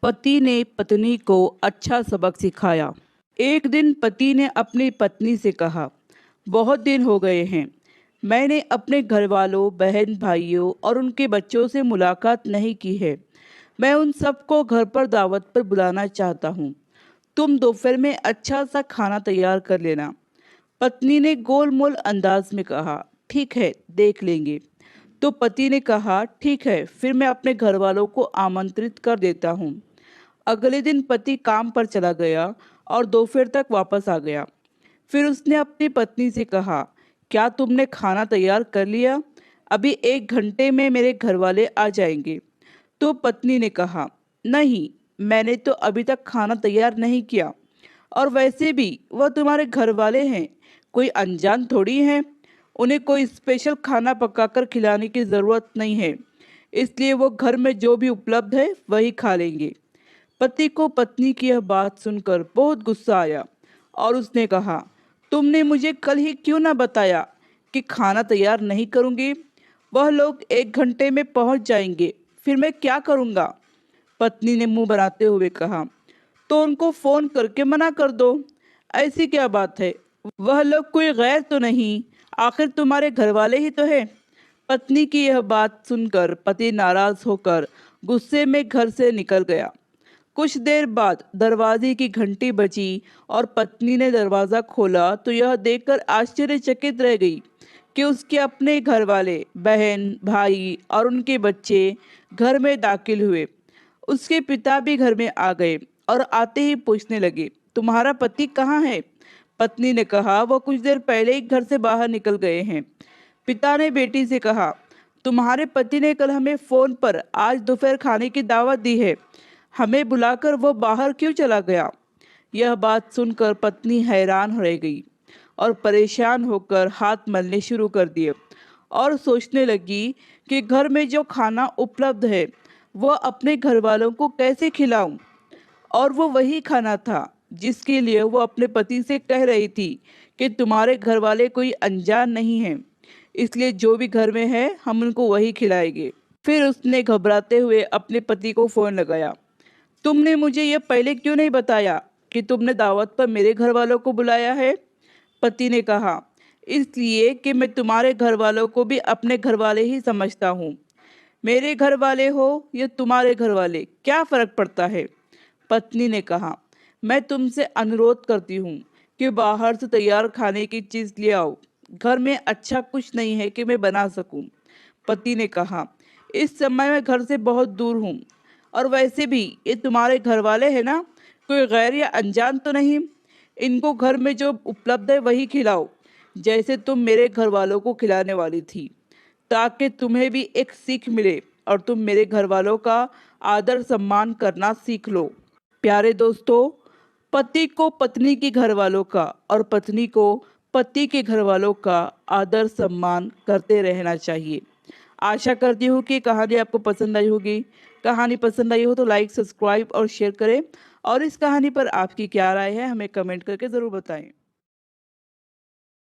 पति ने पत्नी को अच्छा सबक सिखाया। एक दिन पति ने अपनी पत्नी से कहा, बहुत दिन हो गए हैं, मैंने अपने घर वालों, बहन भाइयों और उनके बच्चों से मुलाकात नहीं की है। मैं उन सबको घर पर दावत पर बुलाना चाहता हूँ। तुम दोपहर में अच्छा सा खाना तैयार कर लेना। पत्नी ने गोलमोल अंदाज में कहा, ठीक है, देख लेंगे। तो पति ने कहा, ठीक है, फिर मैं अपने घर वालों को आमंत्रित कर देता हूँ। अगले दिन पति काम पर चला गया और दोपहर तक वापस आ गया। फिर उसने अपनी पत्नी से कहा, क्या तुमने खाना तैयार कर लिया? अभी 1 घंटे में मेरे घर वाले आ जाएंगे। तो पत्नी ने कहा, नहीं, मैंने तो अभी तक खाना तैयार नहीं किया। और वैसे भी वह तुम्हारे घर वाले हैं, कोई अनजान थोड़ी हैं। उन्हें कोई स्पेशल खाना पकाकर खिलाने की ज़रूरत नहीं है, इसलिए वो घर में जो भी उपलब्ध है वही खा लेंगे। पति को पत्नी की यह बात सुनकर बहुत गुस्सा आया और उसने कहा, तुमने मुझे कल ही क्यों ना बताया कि खाना तैयार नहीं करूँगी? वह लोग 1 घंटे में पहुँच जाएंगे, फिर मैं क्या करूँगा? पत्नी ने मुंह बनाते हुए कहा, तो उनको फ़ोन करके मना कर दो। ऐसी क्या बात है, वह लोग कोई गैर तो नहीं, आखिर तुम्हारे घर वाले ही तो हैं। पत्नी की यह बात सुनकर पति नाराज होकर गुस्से में घर से निकल गया। कुछ देर बाद दरवाजे की घंटी बजी और पत्नी ने दरवाज़ा खोला तो यह देखकर आश्चर्यचकित रह गई कि उसके अपने घर वाले, बहन, भाई और उनके बच्चे घर में दाखिल हुए। उसके पिता भी घर में आ गए और आते ही पूछने लगे, तुम्हारा पति कहाँ है? पत्नी ने कहा, वो कुछ देर पहले ही घर से बाहर निकल गए हैं। पिता ने बेटी से कहा, तुम्हारे पति ने कल हमें फ़ोन पर आज दोपहर खाने की दावत दी है, हमें बुलाकर वो बाहर क्यों चला गया? यह बात सुनकर पत्नी हैरान रह गई और परेशान होकर हाथ मलने शुरू कर दिए और सोचने लगी कि घर में जो खाना उपलब्ध है वह अपने घर वालों को कैसे खिलाऊं। और वो वही खाना था जिसके लिए वो अपने पति से कह रही थी कि तुम्हारे घर वाले कोई अनजान नहीं हैं, इसलिए जो भी घर में है हम उनको वही खिलाएंगे। फिर उसने घबराते हुए अपने पति को फ़ोन लगाया, तुमने मुझे ये पहले क्यों नहीं बताया कि तुमने दावत पर मेरे घर वालों को बुलाया है? पति ने कहा, इसलिए कि मैं तुम्हारे घर वालों को भी अपने घर वाले ही समझता हूँ। मेरे घर वाले हो या तुम्हारे घर वाले, क्या फ़र्क पड़ता है? पत्नी ने कहा, मैं तुमसे अनुरोध करती हूँ कि बाहर से तैयार खाने की चीज़ ले आओ। घर में अच्छा कुछ नहीं है कि मैं बना सकूँ। पति ने कहा, इस समय मैं घर से बहुत दूर हूँ और वैसे भी ये तुम्हारे घर वाले हैं ना, कोई गैर या अनजान तो नहीं। इनको घर में जो उपलब्ध है वही खिलाओ, जैसे तुम मेरे घर वालों को खिलाने वाली थी, ताकि तुम्हें भी एक सीख मिले और तुम मेरे घर वालों का आदर सम्मान करना सीख लो। प्यारे दोस्तों, पति को पत्नी के घर वालों का और पत्नी को पति के घर वालों का आदर सम्मान करते रहना चाहिए। आशा करती हूँ कि कहानी आपको पसंद आई होगी। कहानी पसंद आई हो तो लाइक, सब्सक्राइब और शेयर करें और इस कहानी पर आपकी क्या राय है हमें कमेंट करके ज़रूर बताएं।